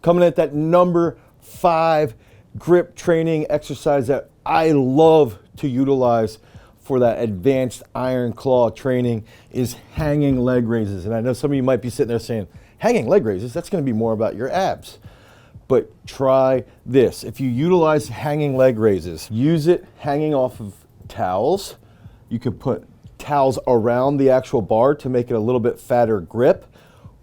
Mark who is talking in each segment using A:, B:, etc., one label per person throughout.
A: Coming at that number 5 grip training exercise that I love to utilize for that advanced iron claw training is hanging leg raises. And I know some of you might be sitting there saying, hanging leg raises, that's going to be more about your abs. But try this. If you utilize hanging leg raises, use it hanging off of towels. You could put towels around the actual bar to make it a little bit fatter grip.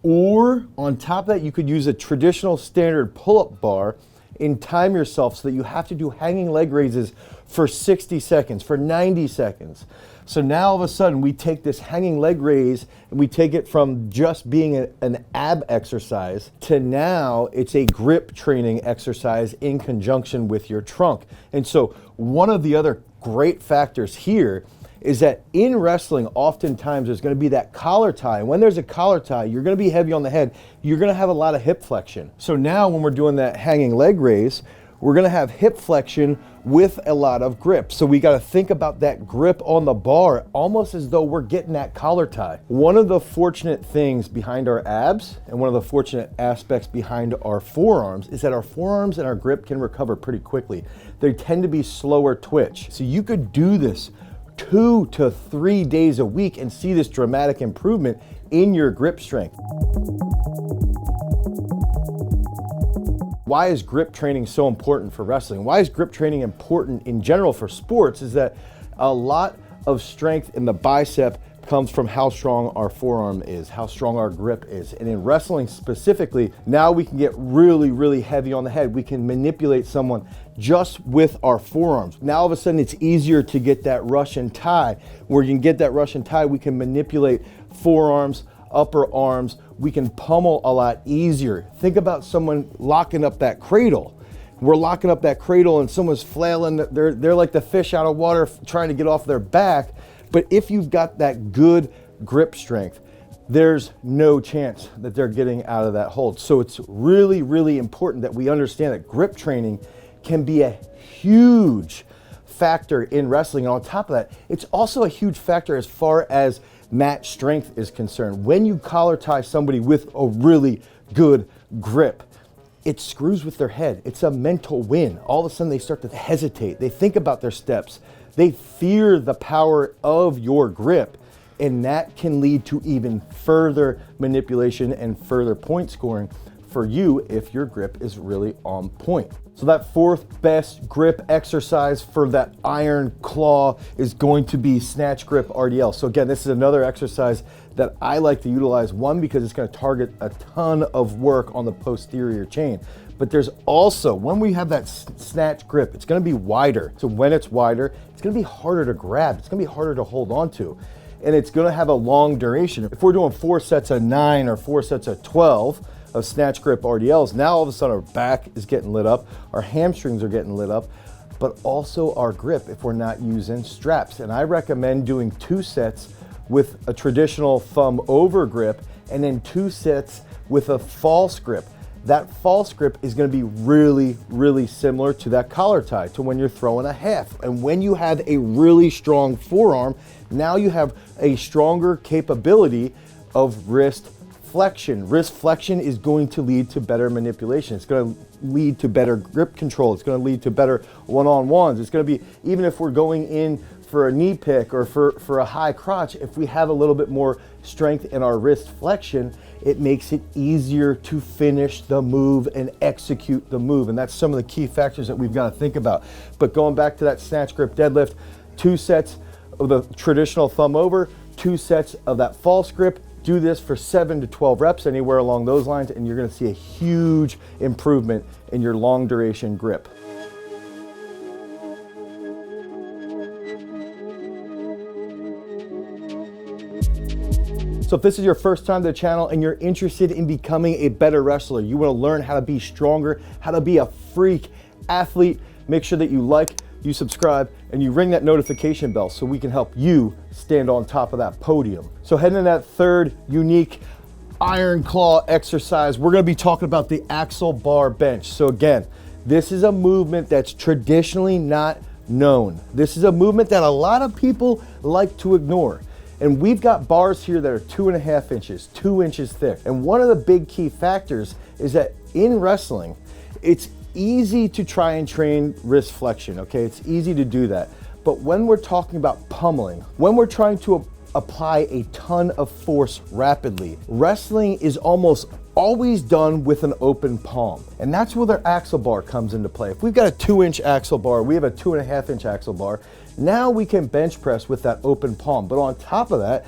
A: Or on top of that, you could use a traditional standard pull-up bar and time yourself so that you have to do hanging leg raises for 60 seconds, for 90 seconds. So now all of a sudden we take this hanging leg raise and we take it from just being an ab exercise to now it's a grip training exercise in conjunction with your trunk. And so one of the other great factors here is that in wrestling, oftentimes there's going to be that collar tie. And when there's a collar tie, you're going to be heavy on the head. You're going to have a lot of hip flexion. So now when we're doing that hanging leg raise, we're going to have hip flexion with a lot of grip. So we got to think about that grip on the bar almost as though we're getting that collar tie. One of the fortunate things behind our abs and one of the fortunate aspects behind our forearms is that our forearms and our grip can recover pretty quickly. They tend to be slower twitch. So you could do this 2 to 3 days a week and see this dramatic improvement in your grip strength. Why is grip training so important for wrestling? Why is grip training important in general for sports? Is that a lot of strength in the bicep comes from how strong our forearm is, how strong our grip is. And in wrestling specifically, now we can get really, really heavy on the head. We can manipulate someone just with our forearms. Now all of a sudden it's easier to get that Russian tie. Where you can get that Russian tie, we can manipulate forearms, upper arms. We can pummel a lot easier. Think about someone locking up that cradle. We're locking up that cradle and someone's flailing. They're like the fish out of water trying to get off their back. But if you've got that good grip strength, there's no chance that they're getting out of that hold. So it's really, really important that we understand that grip training can be a huge factor in wrestling. And on top of that, it's also a huge factor as far as match strength is concerned. When you collar tie somebody with a really good grip, it screws with their head. It's a mental win. All of a sudden they start to hesitate. They think about their steps. They fear the power of your grip, and that can lead to even further manipulation and further point scoring for you if your grip is really on point. So that 4th best grip exercise for that iron claw is going to be snatch grip RDL. So again, this is another exercise that I like to utilize, one, because it's going to target a ton of work on the posterior chain. But there's also, when we have that snatch grip, it's going to be wider. So when it's wider, it's going to be harder to grab. It's going to be harder to hold on to. And it's going to have a long duration. If we're doing 4 sets of 9 or 4 sets of 12 of snatch grip RDLs, now all of a sudden our back is getting lit up, our hamstrings are getting lit up, but also our grip if we're not using straps. And I recommend doing 2 sets with a traditional thumb over grip and then 2 sets with a false grip. That false grip is going to be really, really similar to that collar tie, to when you're throwing a half. And when you have a really strong forearm, now you have a stronger capability of wrist flexion. Wrist flexion is going to lead to better manipulation. It's going to lead to better grip control. It's going to lead to better one-on-ones. It's going to be, even if we're going in for a knee pick or for a high crotch, if we have a little bit more strength in our wrist flexion, it makes it easier to finish the move and execute the move. And that's some of the key factors that we've got to think about. But going back to that snatch grip deadlift, 2 sets of the traditional thumb over, 2 sets of that false grip. Do this for 7 to 12 reps, anywhere along those lines, and you're going to see a huge improvement in your long duration grip. So if this is your first time to the channel and you're interested in becoming a better wrestler, you want to learn how to be stronger, how to be a freak athlete, make sure that you like, you subscribe, and you ring that notification bell so we can help you stand on top of that podium. So heading to that 3rd unique iron claw exercise, we're going to be talking about the axle bar bench. So again, this is a movement that's traditionally not known. This is a movement that a lot of people like to ignore. And we've got bars here that are 2.5 inches, 2 inches thick. And one of the big key factors is that in wrestling, it's easy to try and train wrist flexion, okay? It's easy to do that. But when we're talking about pummeling, when we're trying to apply a ton of force rapidly, wrestling is almost always done with an open palm. And that's where their axle bar comes into play. If we've got a 2-inch axle bar, we have a 2.5-inch axle bar, now we can bench press with that open palm. But on top of that,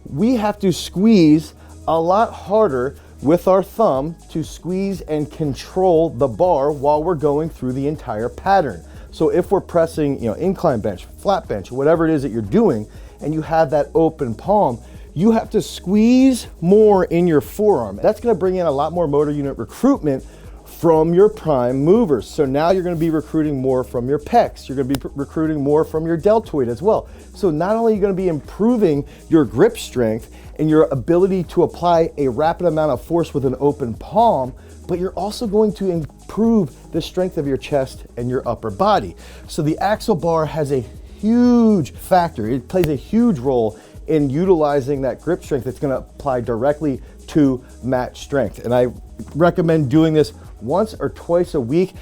A: we have to squeeze a lot harder with our thumb to squeeze and control the bar while we're going through the entire pattern. So if we're pressing, incline bench, flat bench, whatever it is that you're doing, and you have that open palm, you have to squeeze more in your forearm. That's gonna bring in a lot more motor unit recruitment from your prime movers. So now you're gonna be recruiting more from your pecs. You're gonna be recruiting more from your deltoid as well. So not only are you gonna be improving your grip strength and your ability to apply a rapid amount of force with an open palm, but you're also going to improve the strength of your chest and your upper body. So the axle bar has a huge factor. It plays a huge role in utilizing that grip strength that's gonna apply directly to mat strength. And I recommend doing this once or twice a week.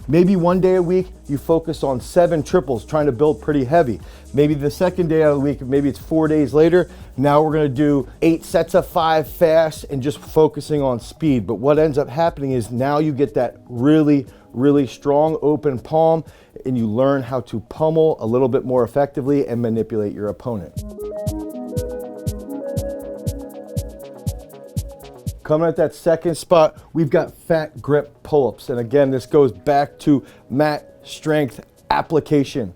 A: Maybe one day a week, you focus on 7 triples, trying to build pretty heavy. Maybe the second day out of the week, maybe it's 4 days later, now we're gonna do 8 sets of 5 fast and just focusing on speed. But what ends up happening is now you get that really, really strong open palm and you learn how to pummel a little bit more effectively and manipulate your opponent. Coming at that second spot, we've got fat grip pull-ups. And again, this goes back to mat strength application.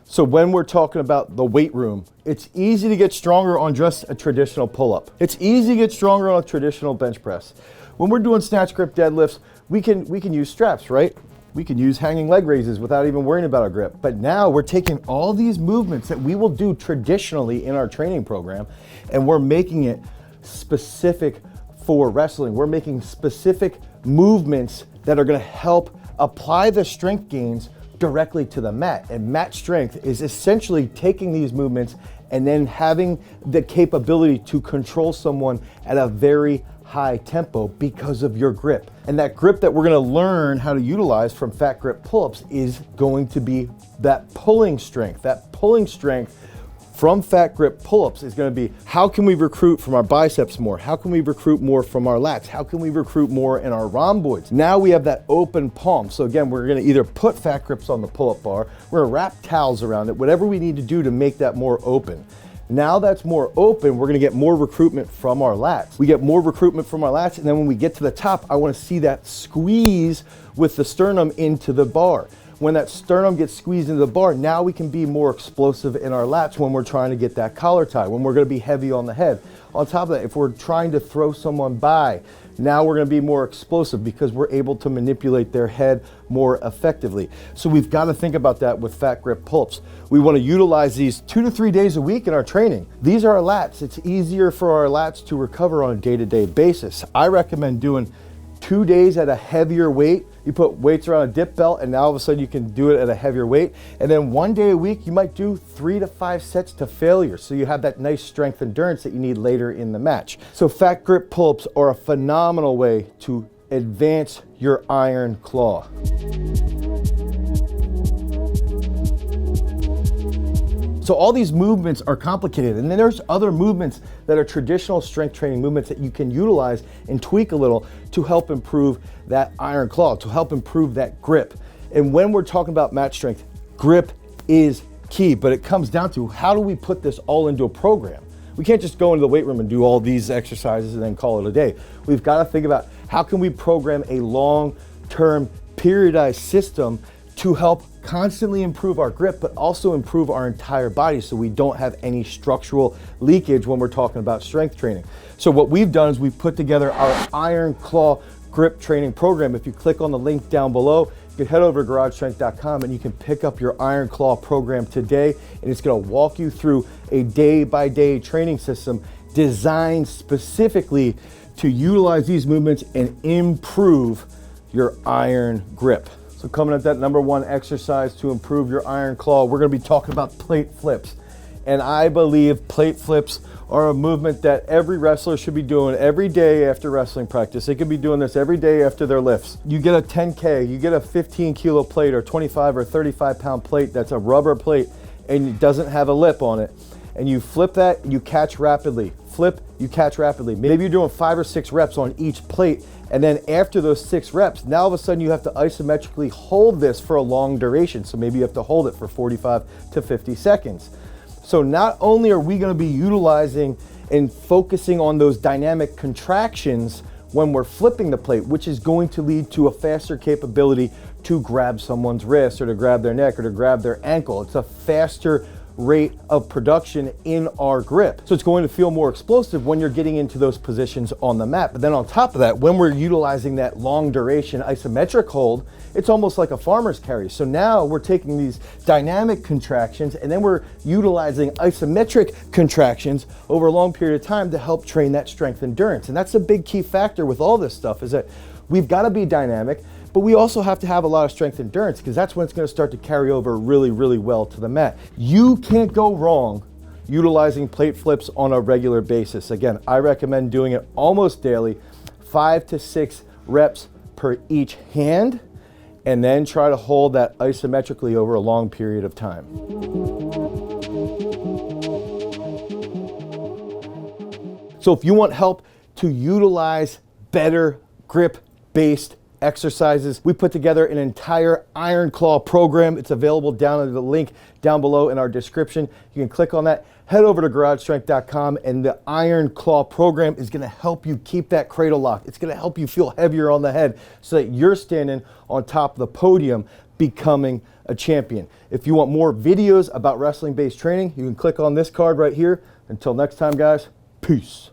A: So when we're talking about the weight room, it's easy to get stronger on just a traditional pull-up. It's easy to get stronger on a traditional bench press. When we're doing snatch grip deadlifts, we can use straps, right? We can use hanging leg raises without even worrying about our grip. But now we're taking all these movements that we will do traditionally in our training program, and we're making it specific for wrestling. We're making specific movements that are gonna help apply the strength gains directly to the mat. And mat strength is essentially taking these movements and then having the capability to control someone at a very high tempo because of your grip. And that grip that we're gonna learn how to utilize from fat grip pull-ups is going to be that pulling strength. That pulling strength from fat grip pull-ups is gonna be, how can we recruit from our biceps more? How can we recruit more from our lats? How can we recruit more in our rhomboids? Now we have that open palm. So again, we're gonna either put fat grips on the pull-up bar, we're gonna wrap towels around it, whatever we need to do to make that more open. Now that's more open, we're gonna get more recruitment from our lats. We get more recruitment from our lats, and then when we get to the top, I wanna see that squeeze with the sternum into the bar. When that sternum gets squeezed into the bar, now we can be more explosive in our lats when we're trying to get that collar tie, when we're gonna be heavy on the head. On top of that, if we're trying to throw someone by, now we're gonna be more explosive because we're able to manipulate their head more effectively. So we've gotta think about that with fat grip pull-ups. We wanna utilize these 2 to 3 days a week in our training. These are our lats. It's easier for our lats to recover on a day-to-day basis. I recommend doing 2 days at a heavier weight. You put weights around a dip belt and now all of a sudden you can do it at a heavier weight. And then 1 day a week, you might do 3 to 5 sets to failure. So you have that nice strength endurance that you need later in the match. So fat grip pull-ups are a phenomenal way to advance your iron claw. So all these movements are complicated, and then there's other movements that are traditional strength training movements that you can utilize and tweak a little to help improve that iron claw, to help improve that grip. And when we're talking about mat strength, grip is key, but it comes down to, how do we put this all into a program? We can't just go into the weight room and do all these exercises and then call it a day. We've got to think about, how can we program a long-term periodized system to help constantly improve our grip, but also improve our entire body so we don't have any structural leakage when we're talking about strength training. So what we've done is we've put together our Iron Claw grip training program. If you click on the link down below, you can head over to garagestrength.com and you can pick up your Iron Claw program today, and it's gonna walk you through a day-by-day training system designed specifically to utilize these movements and improve your iron grip. So coming at that number 1 exercise to improve your iron claw, we're gonna be talking about plate flips. And I believe plate flips are a movement that every wrestler should be doing every day after wrestling practice. They could be doing this every day after their lifts. You get a 10K, you get a 15 kilo plate or 25 or 35 pound plate that's a rubber plate and it doesn't have a lip on it. And you flip that, you catch rapidly. Flip, you catch rapidly. Maybe you're doing 5 or 6 reps on each plate, and then after those 6 reps, now all of a sudden you have to isometrically hold this for a long duration. So maybe you have to hold it for 45 to 50 seconds. So not only are we gonna be utilizing and focusing on those dynamic contractions when we're flipping the plate, which is going to lead to a faster capability to grab someone's wrist or to grab their neck or to grab their ankle. It's a faster rate of production in our grip. So it's going to feel more explosive when you're getting into those positions on the mat. But then on top of that, when we're utilizing that long duration isometric hold, it's almost like a farmer's carry. So now we're taking these dynamic contractions and then we're utilizing isometric contractions over a long period of time to help train that strength endurance. And that's a big key factor with all this stuff, is that we've got to be dynamic, but we also have to have a lot of strength endurance, because that's when it's going to start to carry over really, really well to the mat. You can't go wrong utilizing plate flips on a regular basis. Again, I recommend doing it almost daily, 5 to 6 reps per each hand, and then try to hold that isometrically over a long period of time. So if you want help to utilize better grip-based exercises, we put together an entire Iron Claw program. It's available down in the link down below in our description. You can click on that, head over to garagestrength.com, and the Iron Claw program is gonna help you keep that cradle lock. It's gonna help you feel heavier on the head so that you're standing on top of the podium becoming a champion. If you want more videos about wrestling-based training, you can click on this card right here. Until next time, guys, peace.